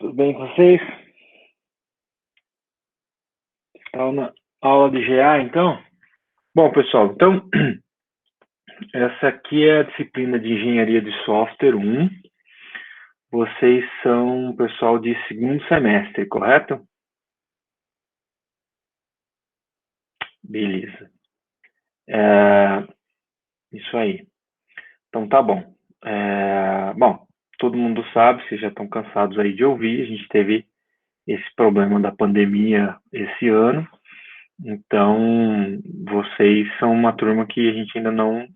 Tudo bem com vocês? Estão na aula de GA, então? Bom, pessoal, então, essa aqui é a disciplina de Engenharia de Software 1. Vocês são pessoal de segundo semestre, correto? Beleza. Isso aí. Então, tá bom. Bom, todo mundo sabe, vocês já estão cansados aí de ouvir, a gente teve esse problema da pandemia esse ano. Então, vocês são uma turma que a gente ainda não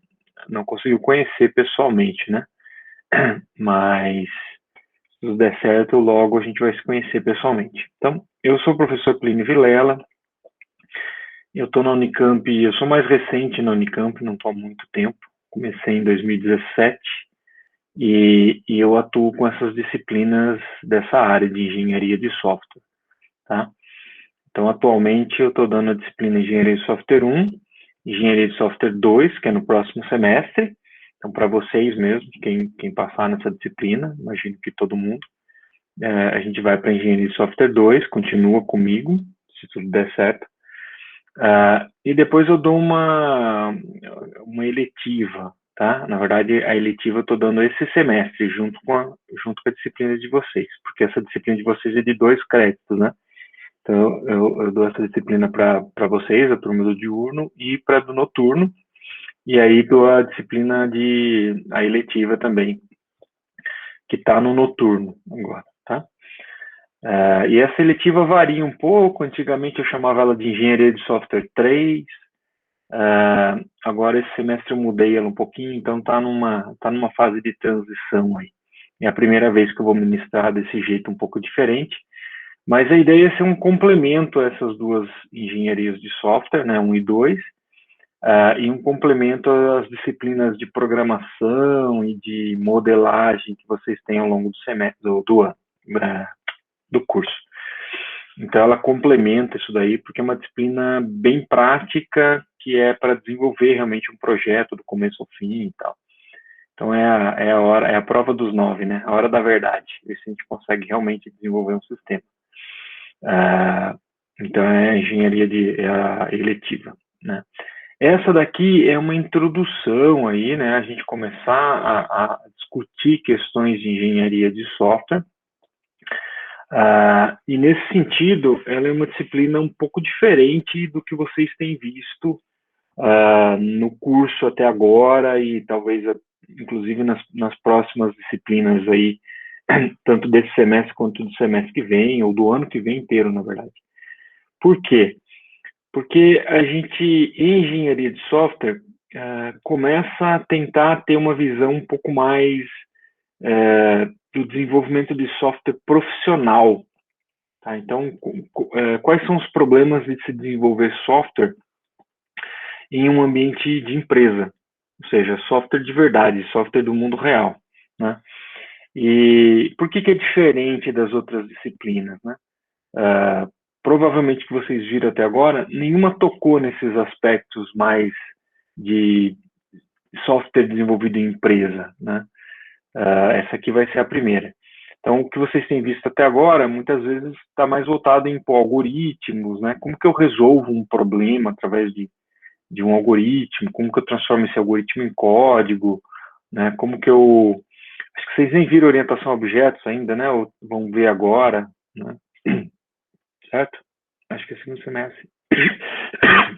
conseguiu conhecer pessoalmente, né? Mas, se tudo der certo, logo a gente vai se conhecer pessoalmente. Então, eu sou o professor Plínio Vilela, eu estou na Unicamp, eu sou mais recente na Unicamp, não estou há muito tempo, comecei em 2017 e eu atuo com essas disciplinas dessa área de engenharia de software, tá? Então, atualmente, eu estou dando a disciplina Engenharia de Software 1, Engenharia de Software 2, que é no próximo semestre. Então, para vocês mesmo, quem passar nessa disciplina, imagino que todo mundo, a gente vai para Engenharia de Software 2, continua comigo, se tudo der certo. E depois eu dou uma eletiva, tá? Na verdade, a eletiva eu estou dando esse semestre, junto com a disciplina de vocês, porque essa disciplina de vocês é de 2 créditos, né? Então, eu dou essa disciplina para vocês, a turma do diurno, e para do noturno, e aí dou a disciplina a eletiva também, que está no noturno agora, tá? E essa eletiva varia um pouco, antigamente eu chamava ela de Engenharia de Software 3, agora esse semestre eu mudei ela um pouquinho, então está numa fase de transição aí. É a primeira vez que eu vou ministrar desse jeito um pouco diferente, mas a ideia é ser um complemento a essas duas engenharias de software, né, 1 e 2, e um complemento às disciplinas de programação e de modelagem que vocês têm ao longo do semestre, do ano, do curso. Então, ela complementa isso daí, porque é uma disciplina bem prática, que é para desenvolver realmente um projeto do começo ao fim e tal. Então, é a prova dos 9, né? A hora da verdade. Ver se a gente consegue realmente desenvolver um sistema. Então, é a engenharia é a eletiva, né? Essa daqui é uma introdução aí, né? A gente começar a discutir questões de engenharia de software. E nesse sentido, ela é uma disciplina um pouco diferente do que vocês têm visto no curso até agora e talvez, inclusive, nas próximas disciplinas aí, tanto desse semestre quanto do semestre que vem, ou do ano que vem inteiro, na verdade. Por quê? Porque a gente, em engenharia de software, começa a tentar ter uma visão um pouco mais do desenvolvimento de software profissional. Tá? Então, quais são os problemas de se desenvolver software em um ambiente de empresa? Ou seja, software de verdade, software do mundo real, né? E por que é diferente das outras disciplinas, né? Provavelmente que vocês viram até agora, nenhuma tocou nesses aspectos mais de software desenvolvido em empresa, né? Essa aqui vai ser a primeira. Então, o que vocês têm visto até agora, muitas vezes está mais voltado em algoritmos, né? Como que eu resolvo um problema através de um algoritmo? Como que eu transformo esse algoritmo em código? Né? Como que eu... Acho que vocês nem viram orientação a objetos ainda, né? Ou vão ver agora, né? Certo? Acho que é segundo semestre.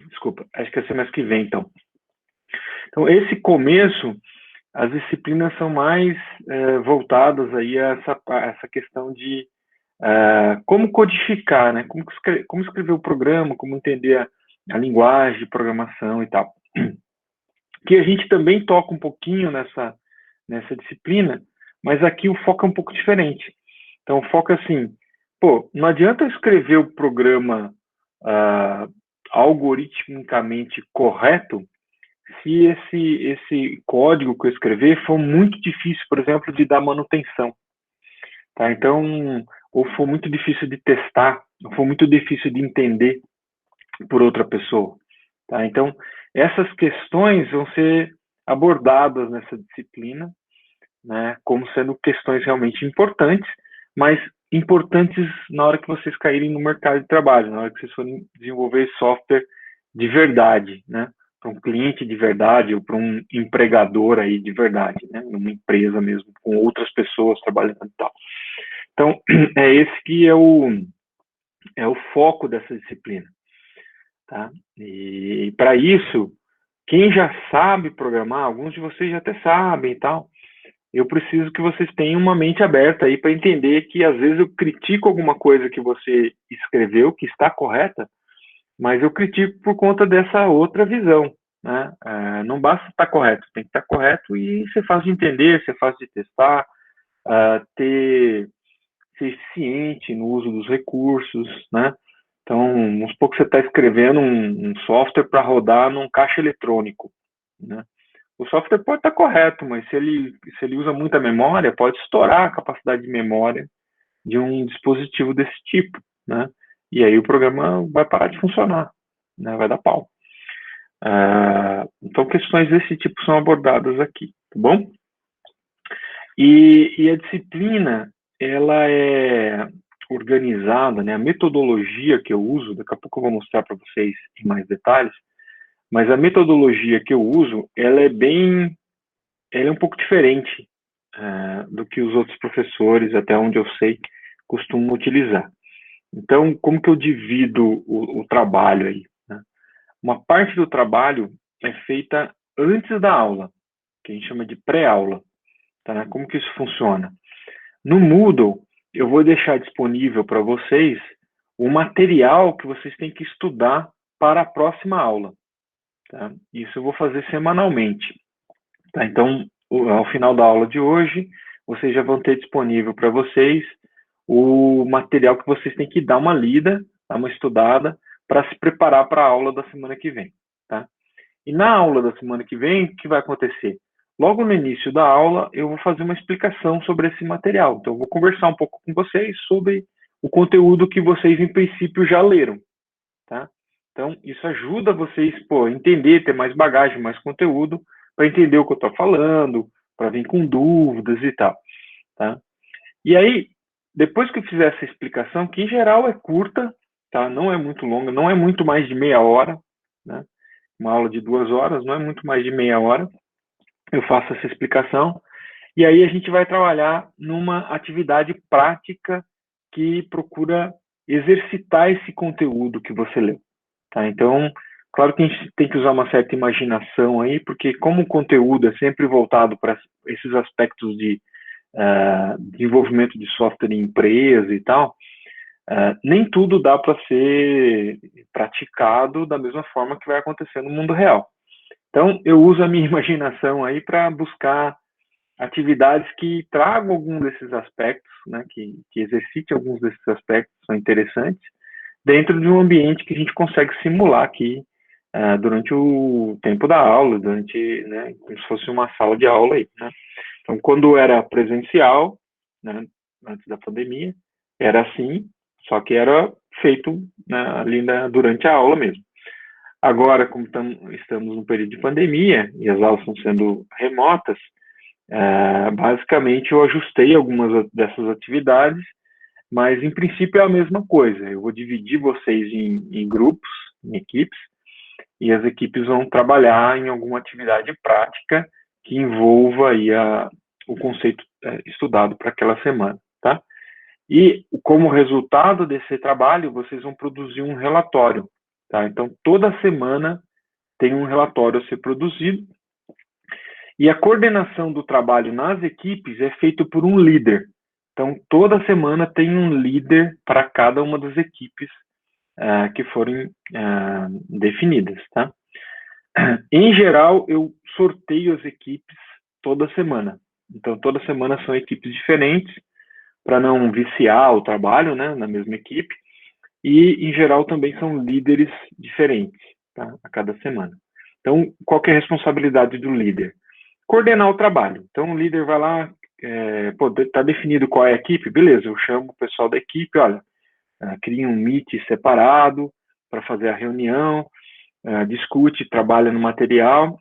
Desculpa, acho que é semestre que vem, então. Então, esse começo, as disciplinas são mais voltadas aí a essa questão de como codificar, né? Como escrever o programa, como entender a linguagem de programação e tal. Que a gente também toca um pouquinho nessa disciplina, mas aqui o foco é um pouco diferente. Então, o foco é assim, não adianta eu escrever o programa algoritmicamente correto se esse código que eu escrever for muito difícil, por exemplo, de dar manutenção. Tá? Então, ou for muito difícil de testar, ou for muito difícil de entender por outra pessoa. Tá? Então, essas questões vão ser abordadas nessa disciplina, né, como sendo questões realmente importantes, mas importantes na hora que vocês caírem no mercado de trabalho, na hora que vocês forem desenvolver software de verdade, né? Para um cliente de verdade ou para um empregador aí de verdade, né? Numa empresa mesmo, com outras pessoas trabalhando e tal. Então, é esse que é o foco dessa disciplina, tá? E para isso, quem já sabe programar, alguns de vocês já até sabem e tal, eu preciso que vocês tenham uma mente aberta aí para entender que às vezes eu critico alguma coisa que você escreveu, que está correta, mas eu critico por conta dessa outra visão, né? Não basta estar correto, tem que estar correto e ser fácil de entender, ser fácil de testar, ser eficiente no uso dos recursos, né? Então, vamos supor que você está escrevendo um software para rodar num caixa eletrônico, né? O software pode estar correto, mas se ele usa muita memória, pode estourar a capacidade de memória de um dispositivo desse tipo, né? E aí o programa vai parar de funcionar, né? Vai dar pau. Então, questões desse tipo são abordadas aqui, tá bom? E a disciplina, ela é organizada, né? A metodologia que eu uso, daqui a pouco eu vou mostrar para vocês em mais detalhes, mas a metodologia que eu uso, ela é um pouco diferente do que os outros professores, até onde eu sei, costumam utilizar. Então, como que eu divido o trabalho aí, né? Uma parte do trabalho é feita antes da aula, que a gente chama de pré-aula, tá? Como que isso funciona? No Moodle, eu vou deixar disponível para vocês o material que vocês têm que estudar para a próxima aula, tá? Isso eu vou fazer semanalmente, tá? Então, ao final da aula de hoje, vocês já vão ter disponível para vocês o material que vocês têm que dar uma lida, dar uma estudada, para se preparar para a aula da semana que vem, tá? E na aula da semana que vem, o que vai acontecer? Logo no início da aula, eu vou fazer uma explicação sobre esse material. Então, eu vou conversar um pouco com vocês sobre o conteúdo que vocês, em princípio, já leram, tá? Então, isso ajuda vocês, a entender, ter mais bagagem, mais conteúdo, para entender o que eu estou falando, para vir com dúvidas e tal, tá? E aí, depois que eu fizer essa explicação, que em geral é curta, tá? Não é muito longa, não é muito mais de meia hora, né? Uma aula de 2 horas não é muito mais de meia hora. Eu faço essa explicação e aí a gente vai trabalhar numa atividade prática que procura exercitar esse conteúdo que você leu, tá? Então, claro que a gente tem que usar uma certa imaginação aí, porque como o conteúdo é sempre voltado para esses aspectos de desenvolvimento de software em empresa e tal, nem tudo dá para ser praticado da mesma forma que vai acontecer no mundo real. Então, eu uso a minha imaginação aí para buscar atividades que tragam algum desses aspectos, né, que exercite alguns desses aspectos que são interessantes, dentro de um ambiente que a gente consegue simular aqui durante o tempo da aula, né, como se fosse uma sala de aula aí, né? Então, quando era presencial, né, antes da pandemia, era assim, só que era feito, né, ali durante a aula mesmo. Agora, como estamos no período de pandemia e as aulas estão sendo remotas, basicamente eu ajustei algumas dessas atividades, mas em princípio é a mesma coisa. Eu vou dividir vocês em grupos, em equipes, e as equipes vão trabalhar em alguma atividade prática que envolva aí o conceito estudado para aquela semana, tá? E como resultado desse trabalho, vocês vão produzir um relatório, tá? Então, toda semana tem um relatório a ser produzido e a coordenação do trabalho nas equipes é feito por um líder. Então, toda semana tem um líder para cada uma das equipes que forem definidas, tá? Em geral, eu sorteio as equipes toda semana. Então, toda semana são equipes diferentes, para não viciar o trabalho, né, na mesma equipe. E, em geral, também são líderes diferentes, tá, a cada semana. Então, qual que é a responsabilidade do líder? Coordenar o trabalho. Então, o líder vai lá, tá definido qual é a equipe, beleza, eu chamo o pessoal da equipe, olha, cria um meet separado para fazer a reunião, discute, trabalha no material,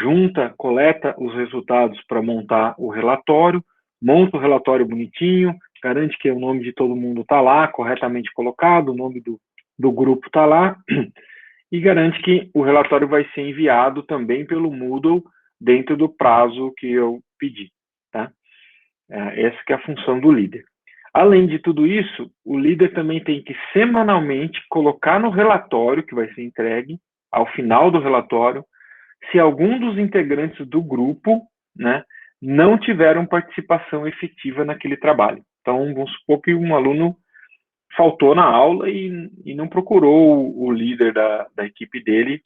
junta, coleta os resultados para montar o relatório, monta o relatório bonitinho, garante que o nome de todo mundo está lá, corretamente colocado, o nome do grupo está lá, e garante que o relatório vai ser enviado também pelo Moodle dentro do prazo que eu pedi. Tá? Essa que é a função do líder. Além de tudo isso, o líder também tem que semanalmente colocar no relatório que vai ser entregue, ao final do relatório, se algum dos integrantes do grupo, né, não tiveram participação efetiva naquele trabalho. Então, vamos supor que um aluno faltou na aula e não procurou o líder da equipe dele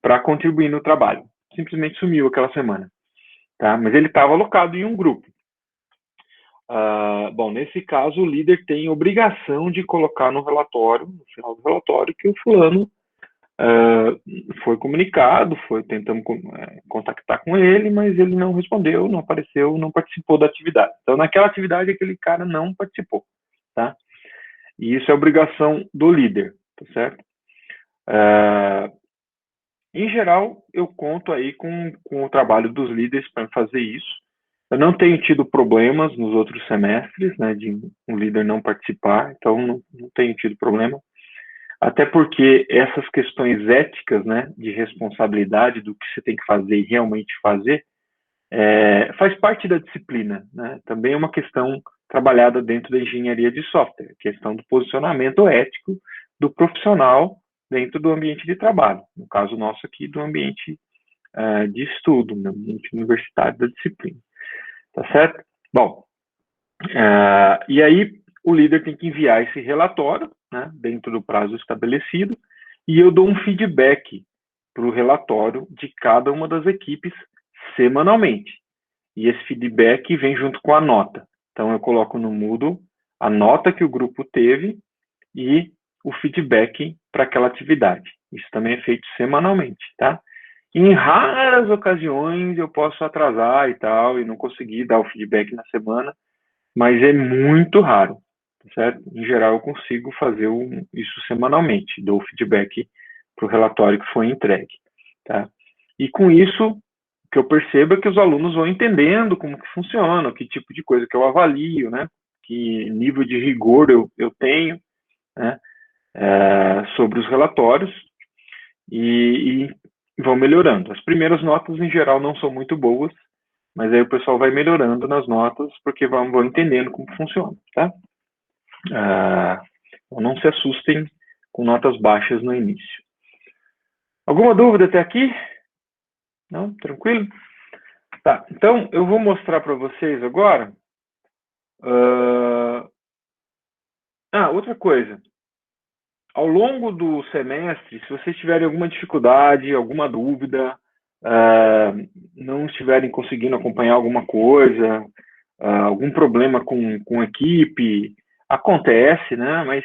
para contribuir no trabalho. Simplesmente sumiu aquela semana. Tá? Mas ele estava alocado em um grupo. Bom, nesse caso, o líder tem obrigação de colocar no relatório, no final do relatório, que o fulano foi comunicado, tentamos contactar com ele, mas ele não respondeu, não apareceu, não participou da atividade. Então, naquela atividade, aquele cara não participou, tá? E isso é obrigação do líder, tá certo? Em geral, eu conto aí com o trabalho dos líderes para fazer isso. Eu não tenho tido problemas nos outros semestres, né, de um líder não participar, então não tenho tido problema. Até porque essas questões éticas, né, de responsabilidade do que você tem que fazer e realmente fazer, faz parte da disciplina, né? Também é uma questão trabalhada dentro da engenharia de software, questão do posicionamento ético do profissional dentro do ambiente de trabalho. No caso nosso aqui, do ambiente de estudo, no ambiente universitário da disciplina. Tá certo? Bom, e aí o líder tem que enviar esse relatório, né, dentro do prazo estabelecido, e eu dou um feedback para o relatório de cada uma das equipes semanalmente. E esse feedback vem junto com a nota. Então eu coloco no Moodle a nota que o grupo teve e o feedback para aquela atividade. Isso também é feito semanalmente, tá? Em raras ocasiões eu posso atrasar e tal, e não conseguir dar o feedback na semana, mas é muito raro, certo? Em geral eu consigo fazer isso semanalmente, dou o feedback para o relatório que foi entregue, tá? E com isso, o que eu percebo é que os alunos vão entendendo como que funciona, que tipo de coisa que eu avalio, né? Que nível de rigor eu tenho, né? Sobre os relatórios, e vão melhorando. As primeiras notas, em geral, não são muito boas, mas aí o pessoal vai melhorando nas notas, porque vão entendendo como funciona, tá? Não se assustem com notas baixas no início. Alguma dúvida até aqui? Não? Tranquilo? Tá, então eu vou mostrar para vocês agora. Outra coisa. Ao longo do semestre, se vocês tiverem alguma dificuldade, alguma dúvida, não estiverem conseguindo acompanhar alguma coisa, algum problema com equipe, acontece, né? Mas,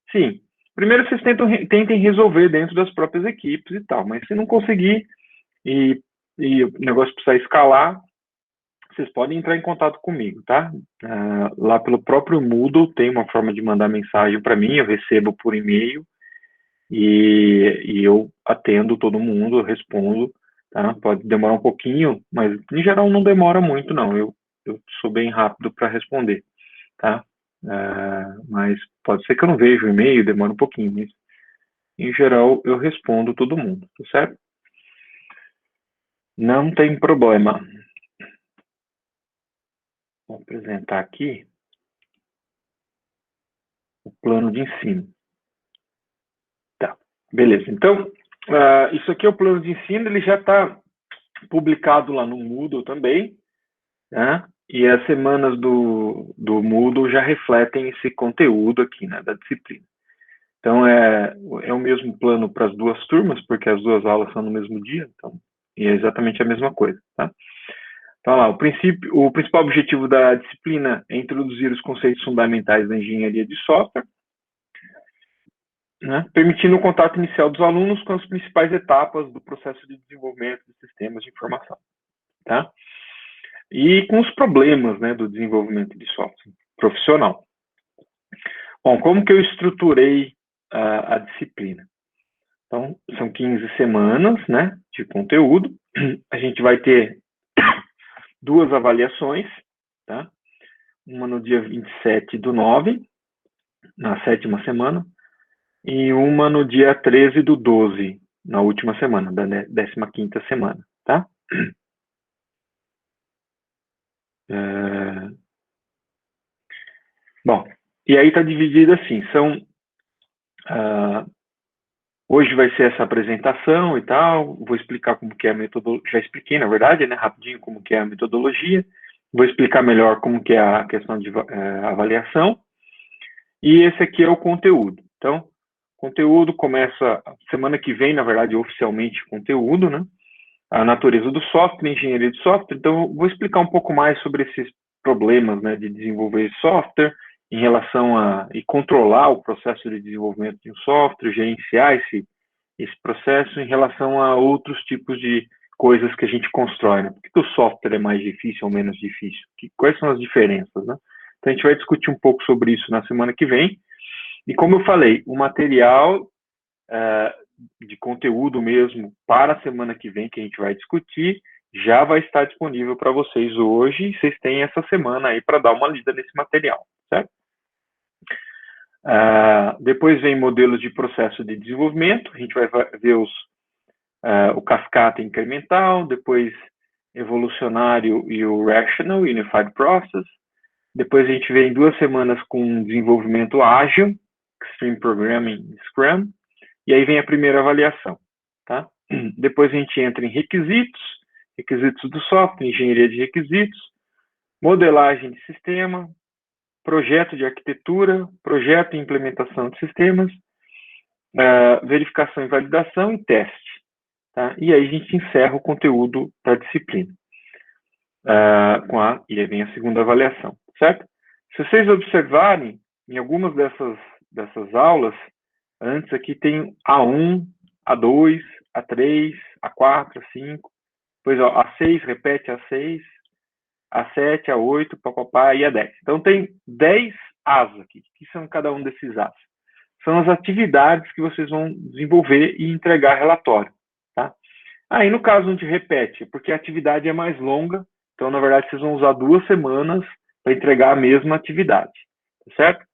sim, primeiro vocês tentem resolver dentro das próprias equipes e tal, mas se não conseguir e o negócio precisar escalar, vocês podem entrar em contato comigo, tá? Lá pelo próprio Moodle tem uma forma de mandar mensagem para mim, eu recebo por e-mail e eu atendo todo mundo, eu respondo, tá? Pode demorar um pouquinho, mas em geral não demora muito, não. Eu sou bem rápido para responder, tá? Mas pode ser que eu não veja o e-mail, demora um pouquinho, mas em geral eu respondo todo mundo, tá certo? Não tem problema. Vou apresentar aqui o plano de ensino. Tá, beleza. Então, isso aqui é o plano de ensino, ele já está publicado lá no Moodle também, né? E as semanas do Moodle já refletem esse conteúdo aqui, né, da disciplina. Então, é o mesmo plano para as duas turmas, porque as duas aulas são no mesmo dia, então, e é exatamente a mesma coisa, tá? Então, lá, o principal objetivo da disciplina é introduzir os conceitos fundamentais da engenharia de software, né, permitindo o contato inicial dos alunos com as principais etapas do processo de desenvolvimento de sistemas de informação, tá? E com os problemas, né, do desenvolvimento de software profissional. Bom, como que eu estruturei a disciplina? Então, são 15 semanas, né, de conteúdo. A gente vai ter 2 avaliações, tá? uma no dia 27/9, na 7ª semana, e uma no dia 13/12, na última semana, da 15ª semana, tá? Bom, e aí está dividido assim, hoje vai ser essa apresentação e tal, vou explicar como que é a metodologia, já expliquei, na verdade, né, rapidinho como que é a metodologia, vou explicar melhor como que é a questão de avaliação, e esse aqui é o conteúdo. Então, conteúdo começa semana que vem, na verdade, oficialmente conteúdo, né? A natureza do software, engenharia de software. Então, vou explicar um pouco mais sobre esses problemas, né, de desenvolver software em relação e controlar o processo de desenvolvimento de um software, gerenciar esse processo em relação a outros tipos de coisas que a gente constrói, né? Por que o software é mais difícil ou menos difícil? Quais são as diferenças, né? Então, a gente vai discutir um pouco sobre isso na semana que vem. E como eu falei, o material de conteúdo mesmo para a semana que vem, que a gente vai discutir, já vai estar disponível para vocês hoje. Vocês têm essa semana aí para dar uma lida nesse material, certo? Depois vem modelos de processo de desenvolvimento. A gente vai ver o cascata incremental, depois evolucionário e o rational, unified process. Depois a gente vem 2 semanas com desenvolvimento ágil, Extreme Programming, Scrum, e aí vem a primeira avaliação, tá? Depois a gente entra em requisitos do software, engenharia de requisitos, modelagem de sistema, projeto de arquitetura, projeto e implementação de sistemas, verificação e validação e teste, tá? E aí a gente encerra o conteúdo da disciplina, e aí vem a segunda avaliação, certo? Se vocês observarem, em algumas dessas aulas, antes aqui tem A1, A2, A3, A4, A5, depois ó, A6 repete A6, A7, A8, papapá e A10. Então tem 10 As aqui. O que são cada um desses As? São as atividades que vocês vão desenvolver e entregar relatório, tá? Aí no caso onde repete, porque a atividade é mais longa, então na verdade vocês vão usar 2 semanas para entregar a mesma atividade, tá certo?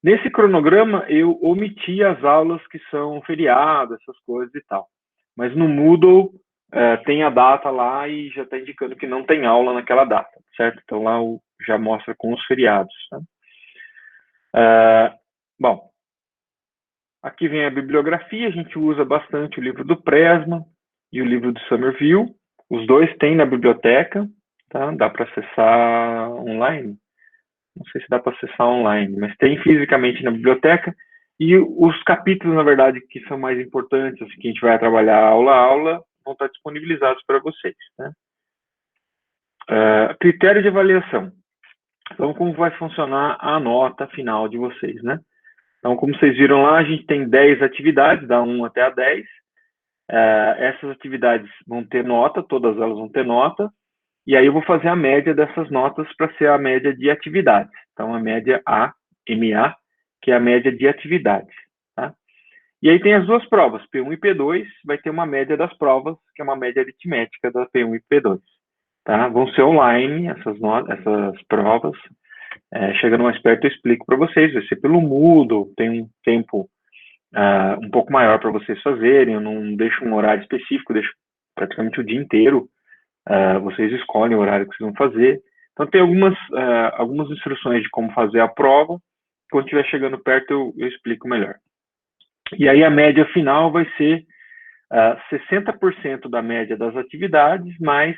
Nesse cronograma, eu omiti as aulas que são feriado, essas coisas e tal. Mas no Moodle tem a data lá e já está indicando que não tem aula naquela data, certo? Então lá já mostra com os feriados. Tá? Bom, aqui vem a bibliografia, a gente usa bastante o livro do Presma e o livro do Somerville. Os dois tem na biblioteca, tá? Dá para acessar online. Não sei se dá para acessar online, mas tem fisicamente na biblioteca. E os capítulos, na verdade, que são mais importantes, que a gente vai trabalhar aula a aula, vão estar disponibilizados para vocês. Né? Critério de avaliação. Então, como vai funcionar a nota final de vocês, né? Então, como vocês viram lá, a gente tem 10 atividades, da 1 até a 10. Essas atividades vão ter nota, todas elas vão ter nota. E aí eu vou fazer a média dessas notas para ser a média de atividades. Então, a média MA, que é a média de atividades. Tá? E aí tem as 2 provas, P1 e P2, vai ter uma média das provas, que é uma média aritmética da P1 e P2. Tá? Vão ser online essas provas. Chegando mais perto eu explico para vocês, vai ser pelo Moodle, tem um tempo um pouco maior para vocês fazerem, eu não deixo um horário específico, deixo praticamente o dia inteiro. Vocês escolhem o horário que vocês vão fazer. Então, tem algumas instruções de como fazer a prova. Quando estiver chegando perto, eu explico melhor. E aí, a média final vai ser 60% da média das atividades, mais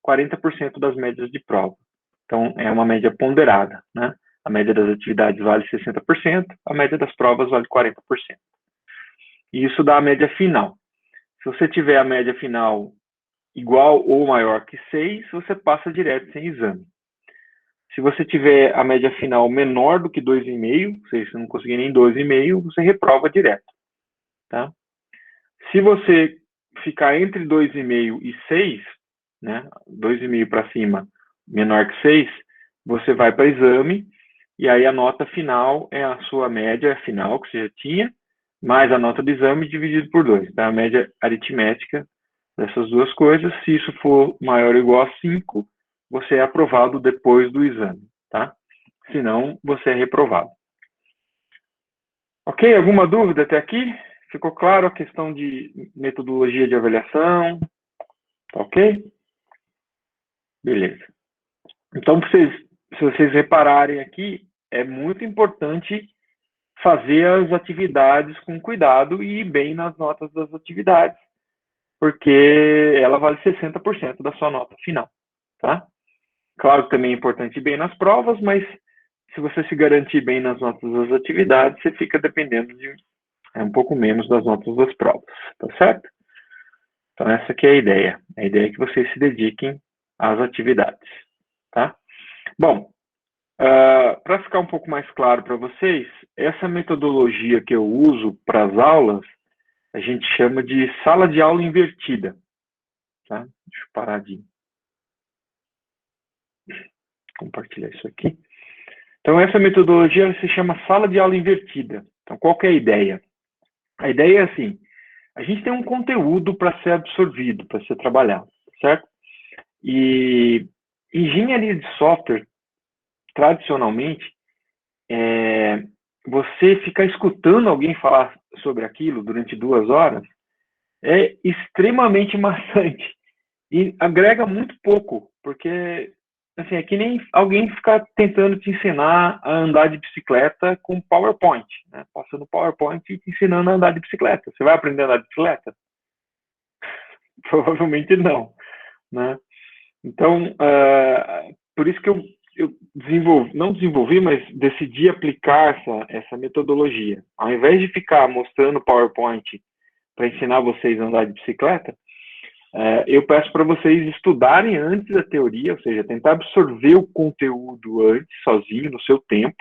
40% das médias de prova. Então, é uma média ponderada, né? A média das atividades vale 60%, a média das provas vale 40%. E isso dá a média final. Se você tiver a média final igual ou maior que 6, você passa direto sem exame. Se você tiver a média final menor do que 2,5, ou seja, se não conseguir nem 2,5, você reprova direto. Tá? Se você ficar entre 2,5 e 6, né, 2,5 para cima, menor que 6, você vai para exame, e aí a nota final é a sua média final que você já tinha, mais a nota do exame dividido por 2. Tá? A média aritmética dessas 2 coisas. Se isso for maior ou igual a 5, você é aprovado depois do exame. tá? Senão, você é reprovado. Ok? Alguma dúvida até aqui? Ficou claro a questão de metodologia de avaliação? Tá ok? Beleza. Então, se vocês repararem aqui, é muito importante fazer as atividades com cuidado e ir bem nas notas das atividades, porque ela vale 60% da sua nota final, tá? Claro que também é importante ir bem nas provas, mas se você se garantir bem nas notas das atividades, você fica dependendo de um pouco menos das notas das provas, tá certo? Então essa aqui é a ideia. A ideia é que vocês se dediquem às atividades, tá? Bom, para ficar um pouco mais claro para vocês, essa metodologia que eu uso para as aulas, a gente chama de sala de aula invertida, tá? Deixa eu parar de compartilhar isso aqui. Então, essa metodologia se chama sala de aula invertida. Então, qual que é a ideia? A ideia é assim, a gente tem um conteúdo para ser absorvido, para ser trabalhado, certo? E engenharia de software, tradicionalmente, você ficar escutando alguém falar sobre aquilo durante 2 horas é extremamente maçante e agrega muito pouco, porque assim, é que nem alguém ficar tentando te ensinar a andar de bicicleta com PowerPoint, né? Passando PowerPoint e te ensinando a andar de bicicleta. Você vai aprender a andar de bicicleta? Provavelmente não, né? Então, por isso que eu não desenvolvi, mas decidi aplicar essa metodologia. Ao invés de ficar mostrando PowerPoint para ensinar vocês a andar de bicicleta, eu peço para vocês estudarem antes a teoria, ou seja, tentar absorver o conteúdo antes, sozinho, no seu tempo,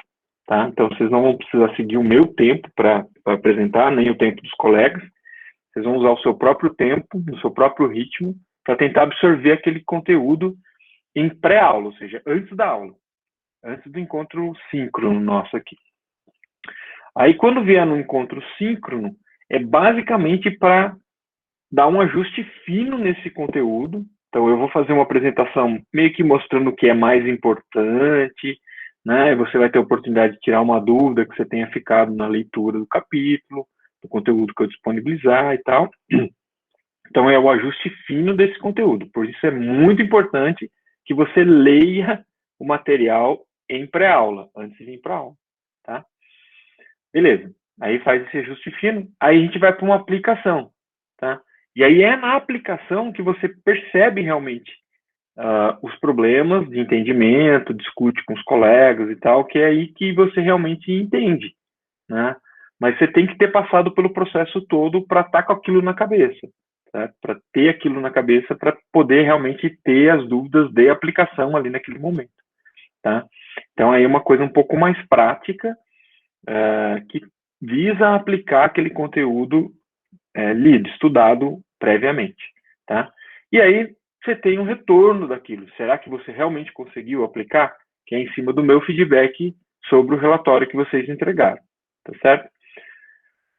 tá? Então, vocês não vão precisar seguir o meu tempo para apresentar, nem o tempo dos colegas. Vocês vão usar o seu próprio tempo, no seu próprio ritmo, para tentar absorver aquele conteúdo em pré-aula, ou seja, antes da aula, antes do encontro síncrono nosso aqui. Aí, quando vier no encontro síncrono, é basicamente para dar um ajuste fino nesse conteúdo. Então, eu vou fazer uma apresentação meio que mostrando o que é mais importante, né? Você vai ter a oportunidade de tirar uma dúvida que você tenha ficado na leitura do capítulo, do conteúdo que eu disponibilizar e tal. Então, é o ajuste fino desse conteúdo. Por isso, é muito importante que você leia o material em pré-aula, antes de vir para a aula, tá? Beleza. Aí faz esse ajuste fino. Aí a gente vai para uma aplicação, tá? E aí é na aplicação que você percebe realmente os problemas de entendimento, discute com os colegas e tal, que é aí que você realmente entende, né? Mas você tem que ter passado pelo processo todo para estar com aquilo na cabeça, tá? Para ter aquilo na cabeça, para poder realmente ter as dúvidas de aplicação ali naquele momento, tá? Então aí é uma coisa um pouco mais prática, que visa aplicar aquele conteúdo lido, estudado previamente, tá? E aí você tem um retorno daquilo. Será que você realmente conseguiu aplicar? Que é em cima do meu feedback sobre o relatório que vocês entregaram, tá certo?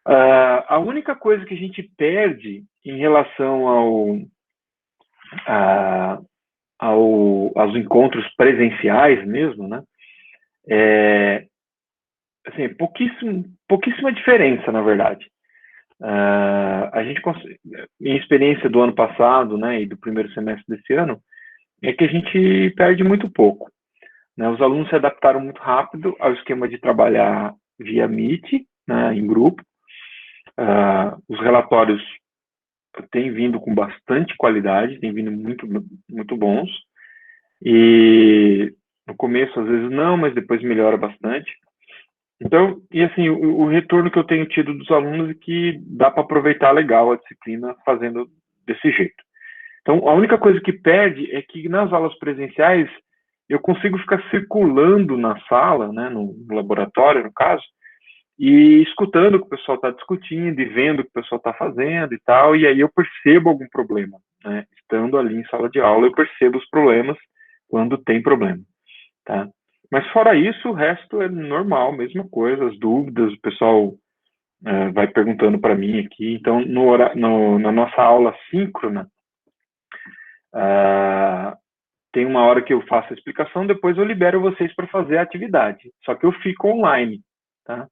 A única coisa que a gente perde em relação aos encontros presenciais mesmo, né? Assim, pouquíssima diferença, na verdade. A gente, minha experiência do ano passado, né, e do primeiro semestre desse ano, é que a gente perde muito pouco, né? Os alunos se adaptaram muito rápido ao esquema de trabalhar via Meet, né, em grupo. Os relatórios têm vindo com bastante qualidade, têm vindo muito bons. E no começo, às vezes, não, mas depois melhora bastante. Então, e assim, o retorno que eu tenho tido dos alunos é que dá para aproveitar legal a disciplina fazendo desse jeito. Então, a única coisa que perde é que nas aulas presenciais eu consigo ficar circulando na sala, né, no laboratório, no caso, e escutando o que o pessoal está discutindo e vendo o que o pessoal está fazendo e tal, e aí eu percebo algum problema, né? Estando ali em sala de aula, eu percebo os problemas quando tem problema, tá? Mas fora isso, o resto é normal, mesma coisa, as dúvidas, o pessoal vai perguntando para mim aqui. Então, na nossa aula síncrona, tem uma hora que eu faço a explicação, depois eu libero vocês para fazer a atividade. Só que eu fico online, tá?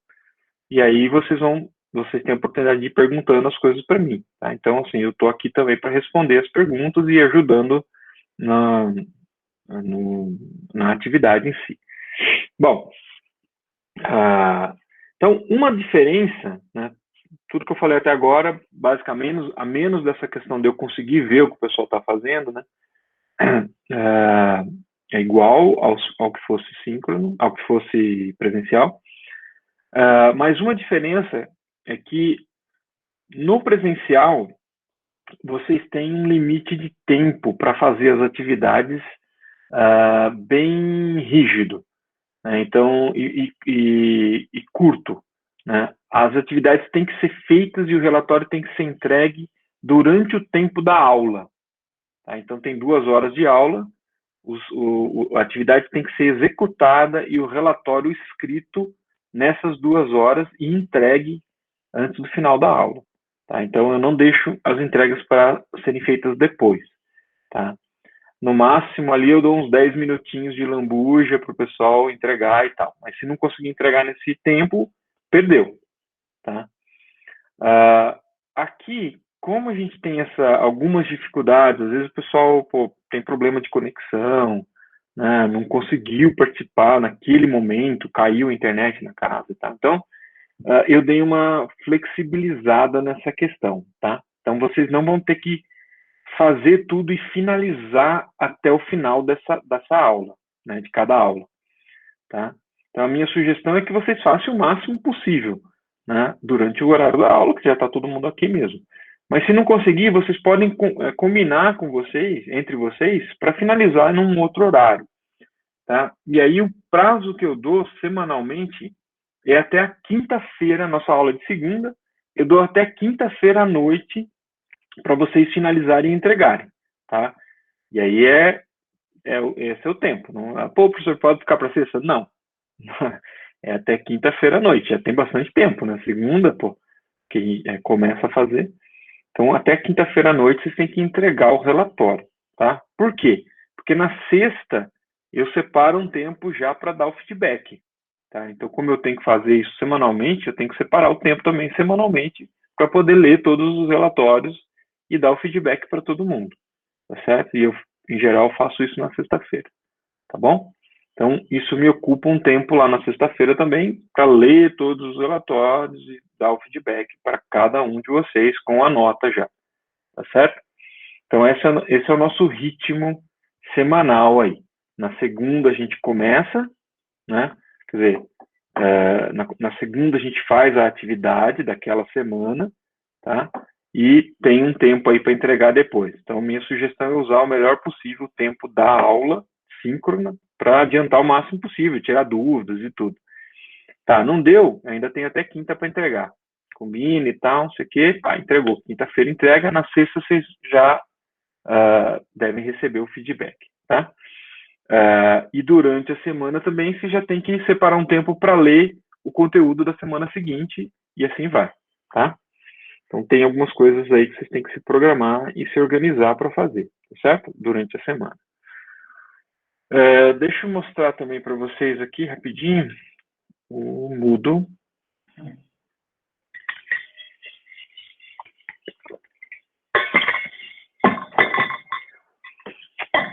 E aí vocês têm a oportunidade de ir perguntando as coisas para mim, tá? Então, assim, eu estou aqui também para responder as perguntas e ajudando na, na atividade em si. Bom, então, uma diferença, né, tudo que eu falei até agora, basicamente, a menos dessa questão de eu conseguir ver o que o pessoal está fazendo, né, é igual ao que fosse síncrono, ao que fosse presencial. Mas uma diferença é que no presencial vocês têm um limite de tempo para fazer as atividades bem rígido, né? Então, e curto, né? As atividades têm que ser feitas e o relatório tem que ser entregue durante o tempo da aula. Tá? Então, tem 2 horas de aula, a atividade tem que ser executada e o relatório escrito nessas 2 horas e entregue antes do final da aula. Tá? Então, eu não deixo as entregas para serem feitas depois. Tá? No máximo, ali eu dou uns 10 minutinhos de lambuja para o pessoal entregar e tal. Mas se não conseguir entregar nesse tempo, perdeu. Tá? Aqui, como a gente tem algumas dificuldades, às vezes o pessoal tem problema de conexão, né, não conseguiu participar naquele momento, caiu a internet na casa e tal. Então, eu dei uma flexibilizada nessa questão, tá? Então, vocês não vão ter que fazer tudo e finalizar até o final dessa aula, né, de cada aula, tá? Então, a minha sugestão é que vocês façam o máximo possível, né, durante o horário da aula, que já está todo mundo aqui mesmo. Mas se não conseguir, vocês podem combinar com vocês, entre vocês, para finalizar num outro horário, tá? E aí o prazo que eu dou semanalmente é até a quinta-feira, nossa aula de segunda, eu dou até quinta-feira à noite para vocês finalizarem e entregarem, tá? E aí esse é o tempo. Não, pô, professor, pode ficar para sexta? Não. É até quinta-feira à noite, já tem bastante tempo, né? Segunda, pô, que começa a fazer. Então, até quinta-feira à noite, vocês têm que entregar o relatório, tá? Por quê? Porque na sexta, eu separo um tempo já para dar o feedback, tá? Então, como eu tenho que fazer isso semanalmente, eu tenho que separar o tempo também semanalmente para poder ler todos os relatórios e dar o feedback para todo mundo, tá certo? E eu, em geral, faço isso na sexta-feira, tá bom? Então, isso me ocupa um tempo lá na sexta-feira também para ler todos os relatórios e dar o feedback para cada um de vocês com a nota já, tá certo? Então, esse é o nosso ritmo semanal aí. Na segunda a gente começa, né? Quer dizer, na segunda a gente faz a atividade daquela semana, tá? E tem um tempo aí para entregar depois. Então, minha sugestão é usar o melhor possível o tempo da aula síncrona para adiantar o máximo possível, tirar dúvidas e tudo. Tá, não deu, ainda tem até quinta para entregar. Combina e tal, não sei o quê, entregou. Quinta-feira entrega, na sexta vocês já devem receber o feedback, tá? E durante a semana também você já tem que separar um tempo para ler o conteúdo da semana seguinte e assim vai, tá? Então tem algumas coisas aí que vocês têm que se programar e se organizar para fazer, tá certo? Durante a semana. Deixa eu mostrar também para vocês aqui rapidinho o Moodle.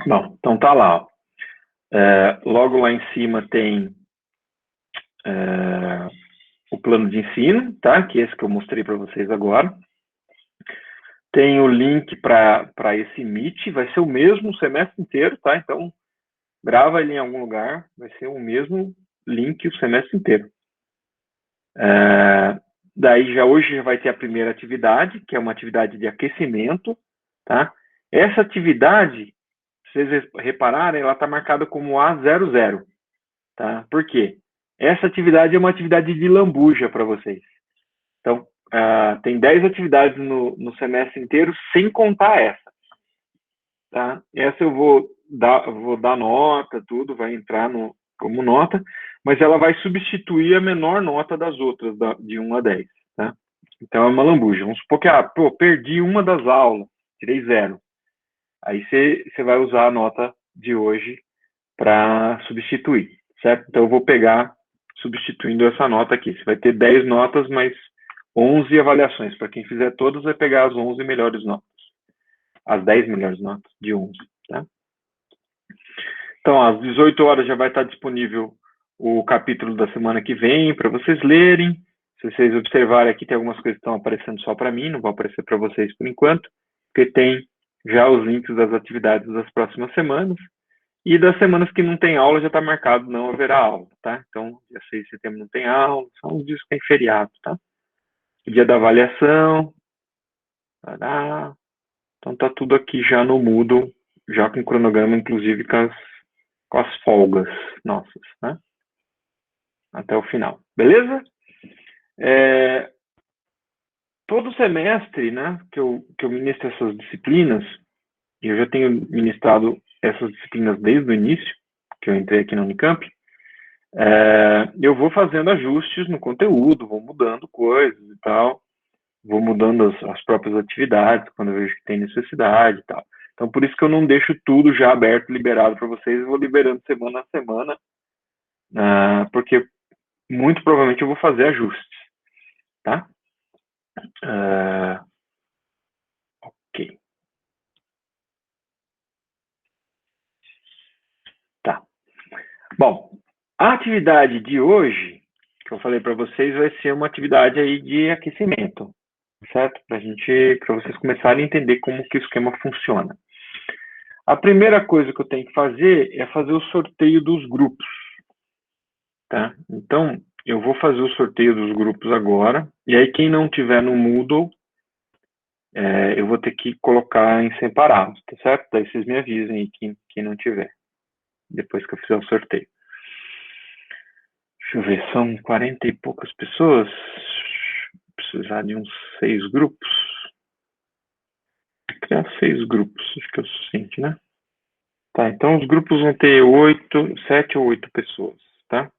Bom, então tá lá. Ó. Logo lá em cima tem o plano de ensino, tá? Que é esse que eu mostrei para vocês agora. Tem o link para esse Meet, vai ser o mesmo o semestre inteiro, tá? Então, grava ele em algum lugar, vai ser o mesmo link o semestre inteiro. Daí hoje já vai ter a primeira atividade, que é uma atividade de aquecimento, tá? Essa atividade, se vocês repararem, ela está marcada como A00, tá? Por quê? Essa atividade é uma atividade de lambuja para vocês. Então, tem 10 atividades no semestre inteiro, sem contar essa. Tá? Essa eu vou dar nota, tudo, vai entrar como nota, mas ela vai substituir a menor nota das outras, de 1 a 10. Tá? Então é uma lambuja. Vamos supor que, perdi uma das aulas, tirei 0. Aí você vai usar a nota de hoje para substituir, certo? Então, eu vou pegar substituindo essa nota aqui. Você vai ter 10 notas, mas 11 avaliações. Para quem fizer todas, vai pegar as 11 melhores notas. As 10 melhores notas de 11, tá? Então, às 18 horas já vai estar disponível o capítulo da semana que vem para vocês lerem. Se vocês observarem aqui, tem algumas coisas que estão aparecendo só para mim, não vão aparecer para vocês por enquanto, porque tem já os links das atividades das próximas semanas. E das semanas que não tem aula, já está marcado, não haverá aula, tá? Então, dia 6 de setembro não tem aula, são os dias que tem feriado, tá? O dia da avaliação, tará. Então tá tudo aqui já no Moodle, já com cronograma, inclusive com as folgas nossas, né? Até o final, beleza? Todo semestre, né, que eu ministro essas disciplinas, e eu já tenho ministrado essas disciplinas desde o início, que eu entrei aqui na Unicamp, eu vou fazendo ajustes no conteúdo, vou mudando coisas e tal, vou mudando as próprias atividades quando eu vejo que tem necessidade e tal. Então, por isso que eu não deixo tudo já aberto, liberado para vocês, eu vou liberando semana a semana, porque muito provavelmente eu vou fazer ajustes, tá? Ok. Tá. Bom, a atividade de hoje, que eu falei para vocês, vai ser uma atividade aí de aquecimento, certo? Para vocês começarem a entender como que o esquema funciona. A primeira coisa que eu tenho que fazer é fazer o sorteio dos grupos, tá? Então, eu vou fazer o sorteio dos grupos agora, e aí quem não tiver no Moodle, eu vou ter que colocar em separados, tá certo? Daí vocês me avisem aí quem não tiver, depois que eu fizer o sorteio. Deixa eu ver, são 40 e poucas pessoas. Vou precisar de uns 6 grupos. Vou criar 6 grupos, acho que é o suficiente, né? Tá, então os grupos vão ter 7 ou 8 pessoas, tá?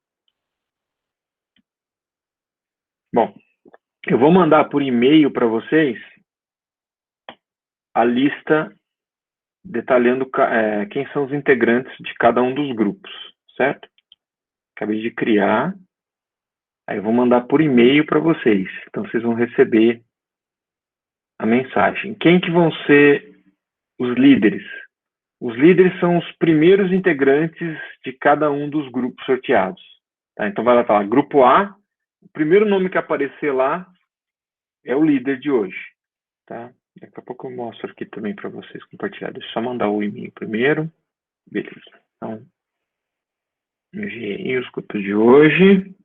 Bom, eu vou mandar por e-mail para vocês a lista detalhando quem são os integrantes de cada um dos grupos, certo? Acabei de criar. Aí eu vou mandar por e-mail para vocês. Então vocês vão receber a mensagem. Quem que vão ser os líderes? Os líderes são os primeiros integrantes de cada um dos grupos sorteados. Tá? Então vai lá, tá lá, grupo A, o primeiro nome que aparecer lá é o líder de hoje. Tá? Daqui a pouco eu mostro aqui também para vocês compartilhar. Deixa eu só mandar o e-mail primeiro. Beleza. Então, enviei os grupos de hoje.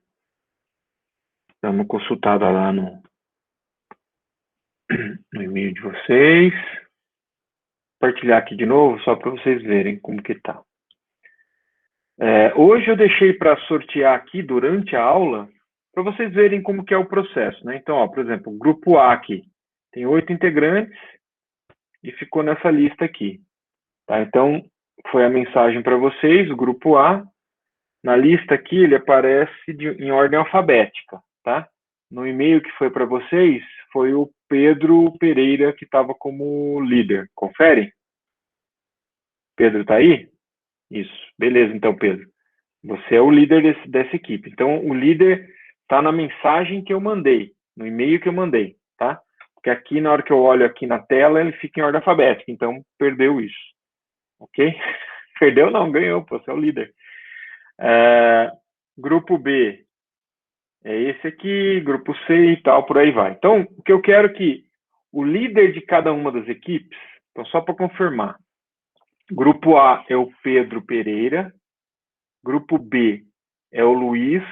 Dá uma consultada lá no e-mail de vocês. Compartilhar aqui de novo, só para vocês verem como que tá. Hoje eu deixei para sortear aqui durante a aula, para vocês verem como que é o processo, né? Então, ó, por exemplo, o grupo A aqui tem 8 integrantes e ficou nessa lista aqui. Tá? Então, foi a mensagem para vocês, o grupo A. Na lista aqui, ele aparece em ordem alfabética, tá? No e-mail que foi para vocês, foi o Pedro Pereira que estava como líder. Confere? Pedro tá aí? Isso. Beleza, então, Pedro. Você é o líder dessa equipe. Então, o líder está na mensagem que eu mandei, no e-mail que eu mandei, tá? Porque aqui, na hora que eu olho aqui na tela, ele fica em ordem alfabética. Então, perdeu isso. Ok? Perdeu não, ganhou, pô, você é o líder. Grupo B é esse aqui, grupo C e tal, por aí vai. Então, o que eu quero é que o líder de cada uma das equipes, então só para confirmar, grupo A é o Pedro Pereira, grupo B é o Luiz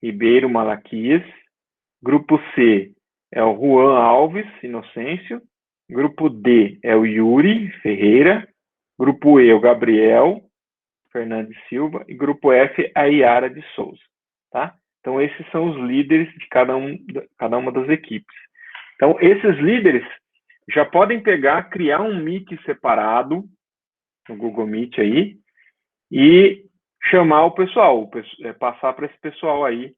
Ribeiro Malaquias, grupo C é o Juan Alves Inocêncio, grupo D é o Yuri Ferreira, grupo E é o Gabriel Fernandes Silva e grupo F a Yara de Souza, tá? Então esses são os líderes de cada uma das equipes. Então esses líderes já podem criar um Meet separado no Google Meet aí e chamar o pessoal, passar para esse pessoal aí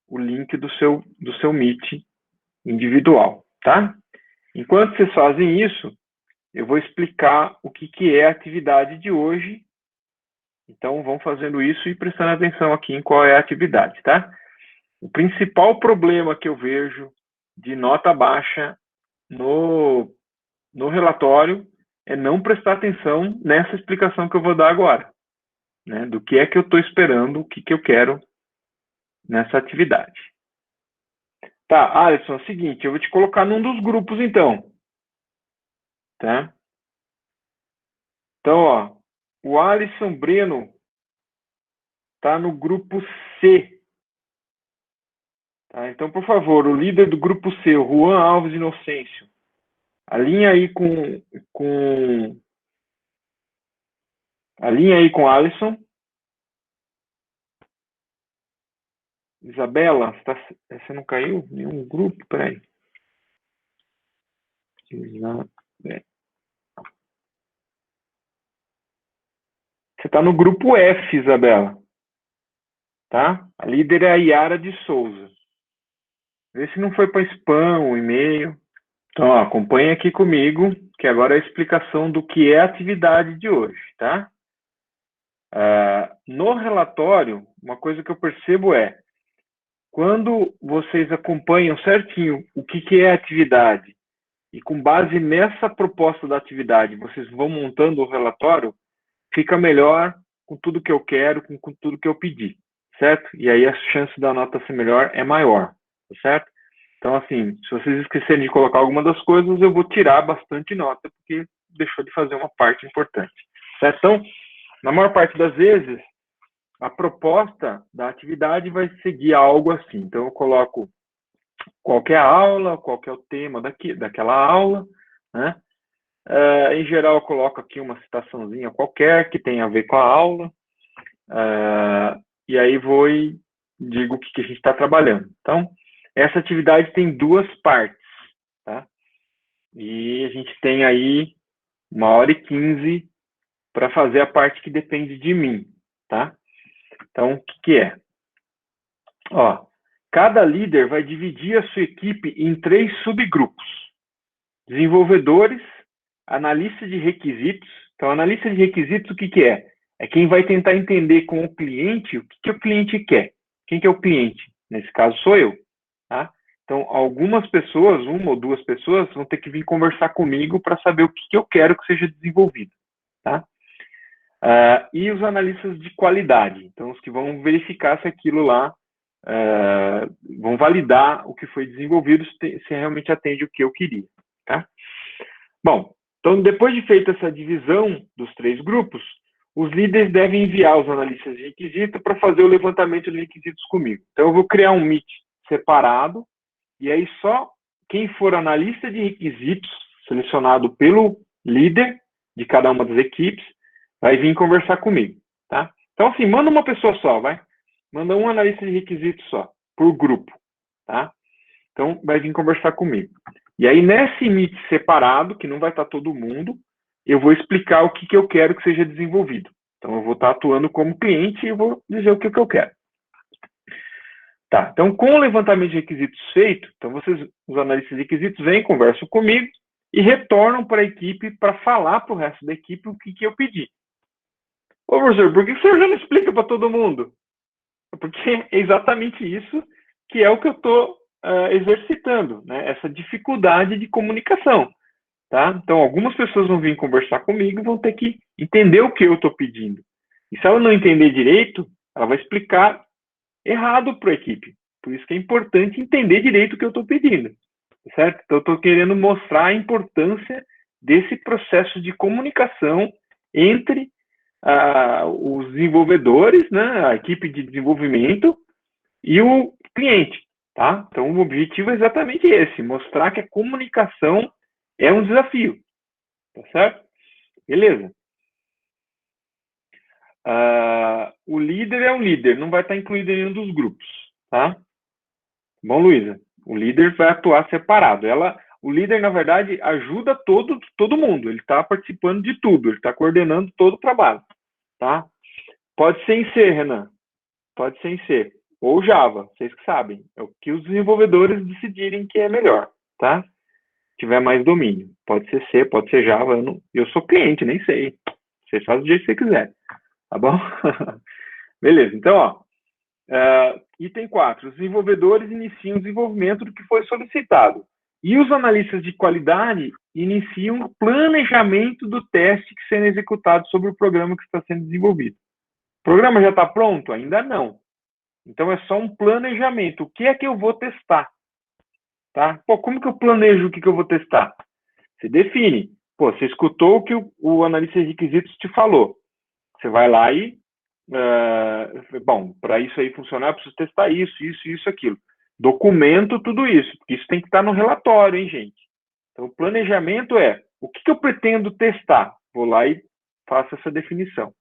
o link do seu Meet individual, tá? Enquanto vocês fazem isso, eu vou explicar o que é a atividade de hoje Então, vão fazendo isso e prestando atenção aqui em qual é a atividade, tá? O principal problema que eu vejo de nota baixa no relatório é não prestar atenção nessa explicação que eu vou dar agora, né? Do que é que eu estou esperando, o que eu quero nessa atividade. Tá, Alisson, é o seguinte, eu vou te colocar num dos grupos então, tá? Então, ó, o Alisson Breno tá no grupo C, tá? Então, por favor, o líder do grupo C, o Juan Alves Inocêncio, alinha aí alinha aí com o Alisson. Isabela, você não caiu? Nenhum grupo? Peraí. Você está no grupo F, Isabela. Tá? A líder é a Yara de Souza. Vê se não foi para spam o e-mail. Então, ó, acompanha aqui comigo, que agora é a explicação do que é a atividade de hoje, tá? No relatório, uma coisa que eu percebo é, quando vocês acompanham certinho o que é a atividade, e com base nessa proposta da atividade, vocês vão montando o relatório, fica melhor com tudo que eu quero, com tudo que eu pedi, certo? E aí a chance da nota ser melhor é maior, tá certo? Então, assim, se vocês esquecerem de colocar alguma das coisas, eu vou tirar bastante nota, porque deixou de fazer uma parte importante, certo? Então, na maior parte das vezes, a proposta da atividade vai seguir algo assim. Então, eu coloco qual é a aula, qual é o tema daquela aula, né? Em geral, eu coloco aqui uma citaçãozinha qualquer que tenha a ver com a aula, e aí vou e digo o que a gente está trabalhando. Então, essa atividade tem duas partes, tá? E a gente tem aí 1h15 para fazer a parte que depende de mim, tá? Então, o que é? Ó, cada líder vai dividir a sua equipe em 3 subgrupos. Desenvolvedores, analista de requisitos. Então, analista de requisitos, o que é? É quem vai tentar entender com o cliente o que o cliente quer. Quem que é o cliente? Nesse caso, sou eu. Tá? Então, algumas pessoas, 1 ou 2 pessoas, vão ter que vir conversar comigo para saber o que eu quero que seja desenvolvido. Tá? E os analistas de qualidade, então os que vão verificar se aquilo lá, vão validar o que foi desenvolvido, se realmente atende o que eu queria. Tá? Bom, então depois de feita essa divisão dos 3 grupos, os líderes devem enviar os analistas de requisito para fazer o levantamento de requisitos comigo. Então eu vou criar um Meet separado, e aí só quem for analista de requisitos, selecionado pelo líder de cada uma das equipes, vai vir conversar comigo, tá? Então, assim, manda uma pessoa só, vai. Manda um analista de requisitos só, por grupo, tá? Então, vai vir conversar comigo. E aí, nesse Meet separado, que não vai estar todo mundo, eu vou explicar o que eu quero que seja desenvolvido. Então, eu vou estar atuando como cliente e eu vou dizer o que eu quero. Tá, então, com o levantamento de requisitos feito, então vocês, os analistas de requisitos, vêm, conversam comigo e retornam para a equipe para falar para o resto da equipe o que eu pedi. Ô, professor, por que o senhor já não explica para todo mundo? Porque é exatamente isso que é o que eu estou exercitando, né? Essa dificuldade de comunicação. Tá? Então, algumas pessoas vão vir conversar comigo e vão ter que entender o que eu estou pedindo. E se ela não entender direito, ela vai explicar errado para a equipe. Por isso que é importante entender direito o que eu estou pedindo. Certo? Então, eu estou querendo mostrar a importância desse processo de comunicação entre os desenvolvedores, né, a equipe de desenvolvimento e o cliente. Tá? Então, o objetivo é exatamente esse, mostrar que a comunicação é um desafio. Tá certo? Beleza. O líder é o líder, não vai estar incluído em nenhum dos grupos. Tá? Bom, Luísa, o líder vai atuar separado. O líder, na verdade, ajuda todo mundo. Ele está participando de tudo, ele está coordenando todo o trabalho. Tá? Pode ser em C, Renan. Pode ser em C. Ou Java, vocês que sabem. É o que os desenvolvedores decidirem que é melhor. Tá? Se tiver mais domínio. Pode ser C, pode ser Java. Eu sou cliente, nem sei. Vocês fazem do jeito que você quiser. Tá bom? Beleza, então, ó, item 4. Os desenvolvedores iniciam o desenvolvimento do que foi solicitado. E os analistas de qualidade iniciam o planejamento do teste que será executado sobre o programa que está sendo desenvolvido. O programa já está pronto? Ainda não. Então, é só um planejamento. O que é que eu vou testar? Tá? Pô, como que eu planejo o que eu vou testar? Você define. Pô, você escutou o que o analista de requisitos te falou. Você vai lá e bom, para isso aí funcionar, eu preciso testar isso, aquilo. Documento tudo isso, porque isso tem que estar no relatório, hein, gente? Então, o planejamento é, o que eu pretendo testar? Vou lá e faço essa definição.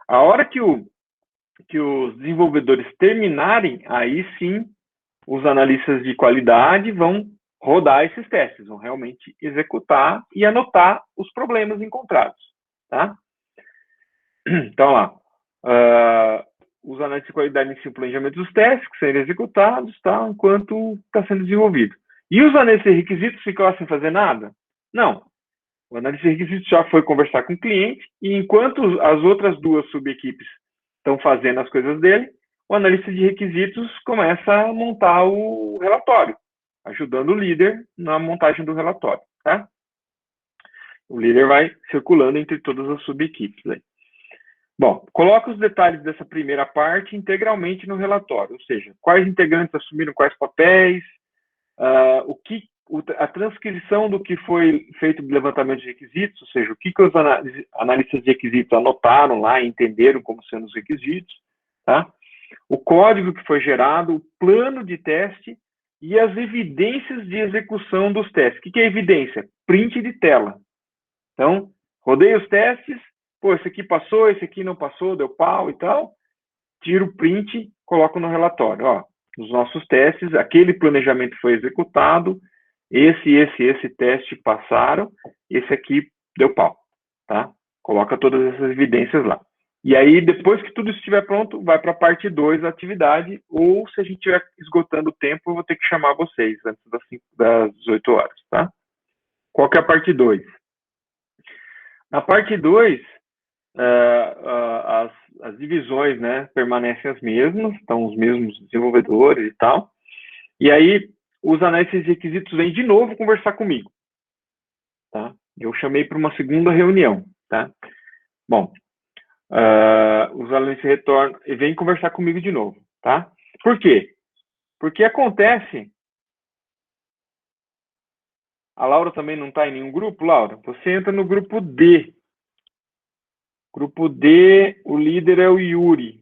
A hora que os desenvolvedores terminarem, aí sim, os analistas de qualidade vão rodar esses testes, vão realmente executar e anotar os problemas encontrados, tá? Então, lá, os analistas de qualidade iniciam o planejamento dos testes que serão executados, tá, enquanto está sendo desenvolvido. E os analistas de requisitos ficam lá sem fazer nada? Não. O analista de requisitos já foi conversar com o cliente e enquanto as outras duas subequipes estão fazendo as coisas dele, o analista de requisitos começa a montar o relatório, ajudando o líder na montagem do relatório, tá? O líder vai circulando entre todas as subequipes aí. Bom, coloca os detalhes dessa primeira parte integralmente no relatório, ou seja, quais integrantes assumiram quais papéis, a transcrição do que foi feito do levantamento de requisitos, ou seja, o que os analistas de requisitos anotaram lá e entenderam como sendo os requisitos, tá? O código que foi gerado, o plano de teste e as evidências de execução dos testes. O que é evidência? Print de tela. Então, rodei os testes, pô, esse aqui passou, esse aqui não passou, deu pau e tal, tiro o print, coloco no relatório. Ó, nos nossos testes, aquele planejamento foi executado, esse teste passaram, esse aqui deu pau, tá? Coloca todas essas evidências lá. E aí, depois que tudo estiver pronto, vai para a parte 2 da atividade, ou se a gente estiver esgotando o tempo, eu vou ter que chamar vocês antes das 18 horas, tá? Qual que é a parte 2? Na parte 2, as divisões, né, permanecem as mesmas, estão os mesmos desenvolvedores e tal. E aí, os analistas de requisitos vêm de novo conversar comigo. Tá? Eu chamei para uma segunda reunião. Tá? Bom, os analistas retornam e vêm conversar comigo de novo. Tá? Por quê? Porque acontece... A Laura também não está em nenhum grupo, Laura? Você entra no grupo D. Grupo D, o líder é o Yuri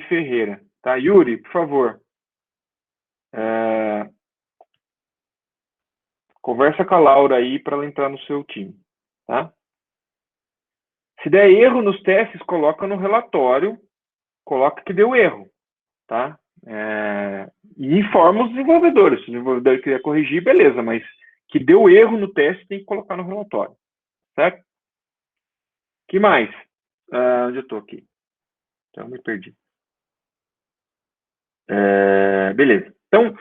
Ferreira. Tá? Yuri, por favor. Conversa com a Laura aí para ela entrar no seu time. Tá? Se der erro nos testes, coloca no relatório, coloca que deu erro. Tá? E informa os desenvolvedores. Se o desenvolvedor quiser corrigir, beleza, mas que deu erro no teste tem que colocar no relatório. Certo? Que mais? Onde eu estou aqui? Então, me perdi. Beleza. Então,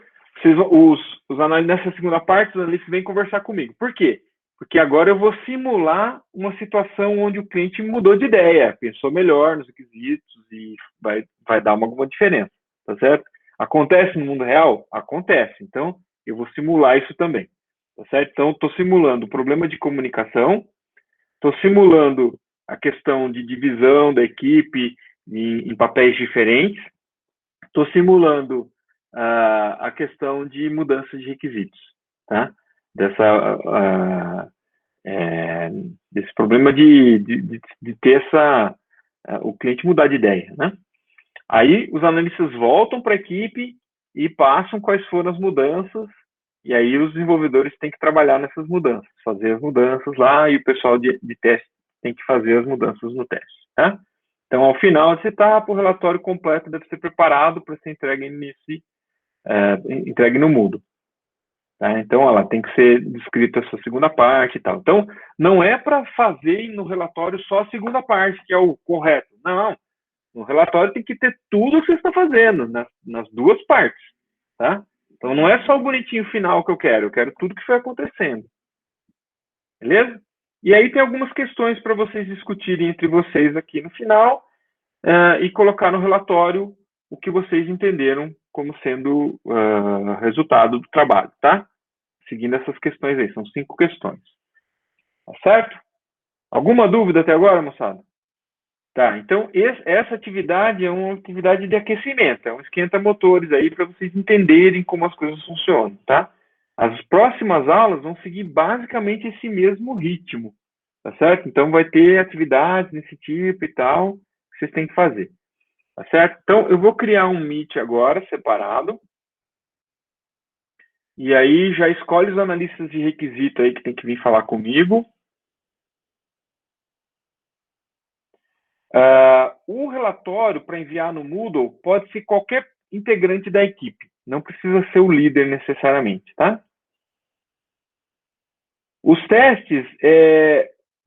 os analistas nessa segunda parte, os analistas vêm conversar comigo. Por quê? Porque agora eu vou simular uma situação onde o cliente mudou de ideia, pensou melhor nos requisitos e vai dar alguma diferença, tá certo? Acontece no mundo real? Acontece. Então, eu vou simular isso também, tá certo? Então, estou simulando o problema de comunicação, estou simulando a questão de divisão da equipe em papéis diferentes, estou simulando a questão de mudança de requisitos, tá? Desse problema de ter o cliente mudar de ideia, né? Aí os analistas voltam para a equipe e passam quais foram as mudanças, e aí os desenvolvedores têm que trabalhar nessas mudanças, fazer as mudanças lá, e o pessoal de teste tem que fazer as mudanças no teste, tá? Então, ao final dessa etapa, o relatório completo deve ser preparado para ser entregue no Moodle. Tá? Então, ela tem que ser descrita essa segunda parte e tal. Então, não é para fazer no relatório só a segunda parte, que é o correto. Não. No relatório tem que ter tudo o que você está fazendo, nas duas partes. Tá? Então, não é só o bonitinho final que eu quero tudo que foi acontecendo. Beleza? E aí tem algumas questões para vocês discutirem entre vocês aqui no final, e colocar no relatório o que vocês entenderam como sendo resultado do trabalho, tá? Seguindo essas questões aí, são 5 questões. Tá certo? Alguma dúvida até agora, moçada? Tá, então essa atividade é uma atividade de aquecimento, é um esquenta motores aí para vocês entenderem como as coisas funcionam, tá? As próximas aulas vão seguir basicamente esse mesmo ritmo, tá certo? Então vai ter atividades desse tipo e tal que vocês têm que fazer, tá certo? Então eu vou criar um Meet agora separado e aí já escolhe os analistas de requisito aí que tem que vir falar comigo. O relatório para enviar no Moodle pode ser qualquer integrante da equipe, não precisa ser o líder necessariamente, tá? Os testes,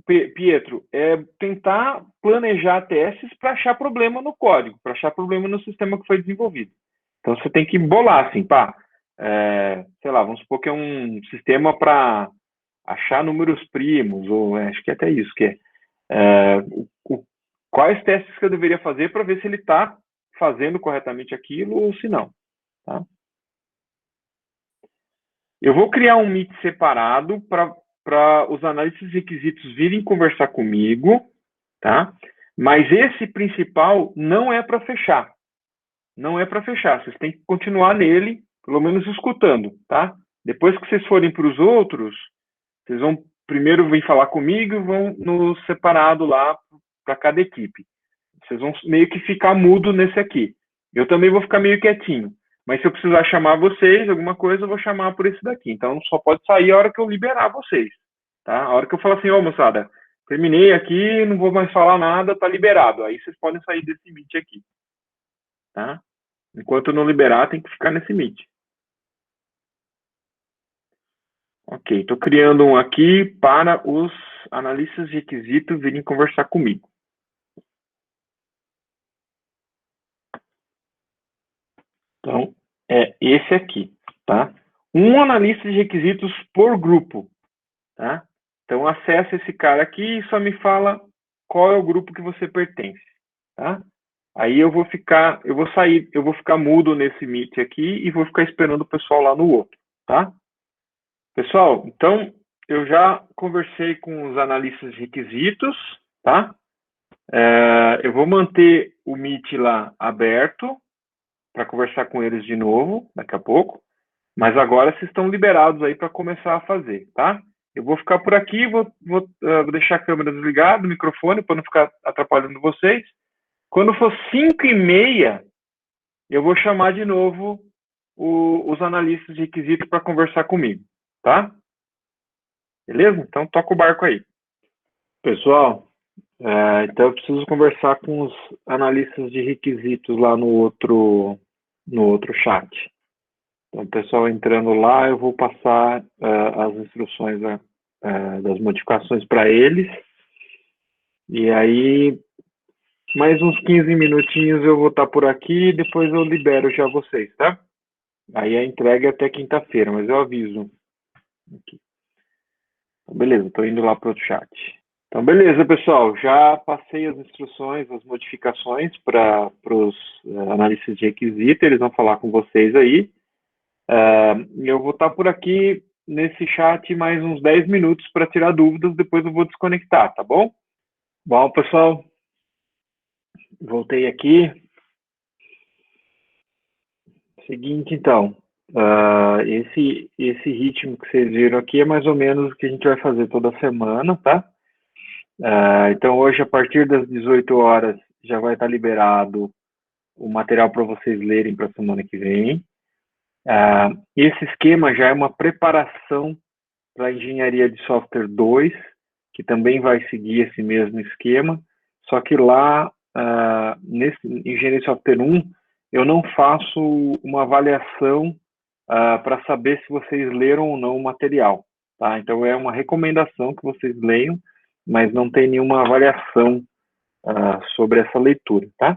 Pietro, é tentar planejar testes para achar problema no código, para achar problema no sistema que foi desenvolvido. Então você tem que bolar assim, pá, sei lá, vamos supor que é um sistema para achar números primos, ou acho que é até isso que é. Quais testes que eu deveria fazer para ver se ele está fazendo corretamente aquilo ou se não. Tá? Eu vou criar um Meet separado para os analistas de requisitos virem conversar comigo, tá? Mas esse principal não é para fechar. Não é para fechar. Vocês têm que continuar nele, pelo menos escutando, tá? Depois que vocês forem para os outros, vocês vão primeiro vir falar comigo e vão no separado lá para cada equipe. Vocês vão meio que ficar mudo nesse aqui. Eu também vou ficar meio quietinho. Mas se eu precisar chamar vocês, alguma coisa, eu vou chamar por esse daqui. Então só pode sair a hora que eu liberar vocês. Tá? A hora que eu falar assim, ô moçada, terminei aqui, não vou mais falar nada, tá liberado. Aí vocês podem sair desse Meet aqui. Tá? Enquanto não liberar, tem que ficar nesse Meet. Ok, estou criando um aqui para os analistas de requisitos virem conversar comigo. Então, é esse aqui, tá? Um analista de requisitos por grupo, tá? Então, acessa esse cara aqui e só me fala qual é o grupo que você pertence, tá? Aí eu vou sair, eu vou ficar mudo nesse Meet aqui e vou ficar esperando o pessoal lá no outro, tá? Pessoal, então, eu já conversei com os analistas de requisitos, tá? Eu vou manter o Meet lá aberto para conversar com eles de novo, daqui a pouco. Mas agora vocês estão liberados aí para começar a fazer, tá? Eu vou ficar por aqui, vou deixar a câmera desligada, o microfone, para não ficar atrapalhando vocês. Quando for 5h30, eu vou chamar de novo os analistas de requisito para conversar comigo, tá? Beleza? Então toca o barco aí. Pessoal, então eu preciso conversar com os analistas de requisitos lá no outro chat. Então, o pessoal entrando lá, eu vou passar as instruções das modificações para eles. E aí, mais uns 15 minutinhos eu vou estar por aqui e depois eu libero já vocês, tá? Aí a entrega é até quinta-feira, mas eu aviso. Aqui. Então, beleza, estou indo lá para o chat. Então, beleza, pessoal. Já passei as instruções, as modificações para os analistas de requisito. Eles vão falar com vocês aí. Eu vou estar por aqui nesse chat mais uns 10 minutos para tirar dúvidas, depois eu vou desconectar, tá bom? Bom, pessoal, voltei aqui. Seguinte, então, esse ritmo que vocês viram aqui é mais ou menos o que a gente vai fazer toda semana, tá? Então, hoje, a partir das 18 horas, já vai estar liberado o material para vocês lerem para a semana que vem. Esse esquema já é uma preparação para a Engenharia de Software 2, que também vai seguir esse mesmo esquema, só que lá, nesse Engenharia de Software 1, eu não faço uma avaliação para saber se vocês leram ou não o material. Tá? Então, é uma recomendação que vocês leiam, mas não tem nenhuma avaliação sobre essa leitura. Tá?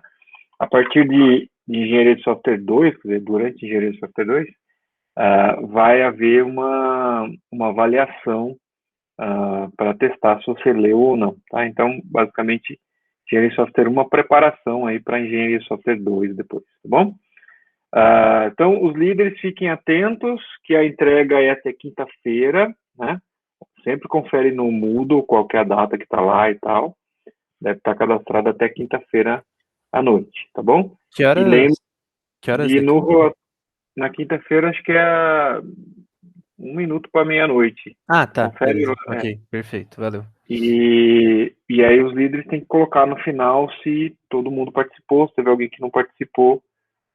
A partir de Engenharia de Software 2, quer dizer, durante Engenharia de Software 2, vai haver uma avaliação para testar se você leu ou não. Tá? Então, basicamente, Engenharia de software 1, uma preparação aí para engenharia de software 2 depois, tá bom? Então, os líderes fiquem atentos que a entrega é até quinta-feira, né? Sempre confere no Moodle qual que é a data que está lá e tal. Deve estar cadastrado até quinta-feira à noite, tá bom? Que E lembre, horas, que horas e da no, quinta? na quinta-feira acho que é 1 minuto para meia-noite. Ah, tá, Confere. beleza. Ok, perfeito, valeu. E aí os líderes têm que colocar no final se todo mundo participou, se teve alguém que não participou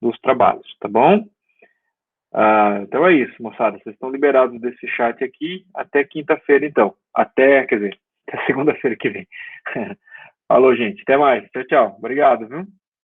dos trabalhos, tá bom? Então é isso, moçada. Vocês estão liberados desse chat aqui até quinta-feira, então. Quer dizer, até segunda-feira que vem. Falou, gente. Até mais. Tchau, tchau. Obrigado, viu?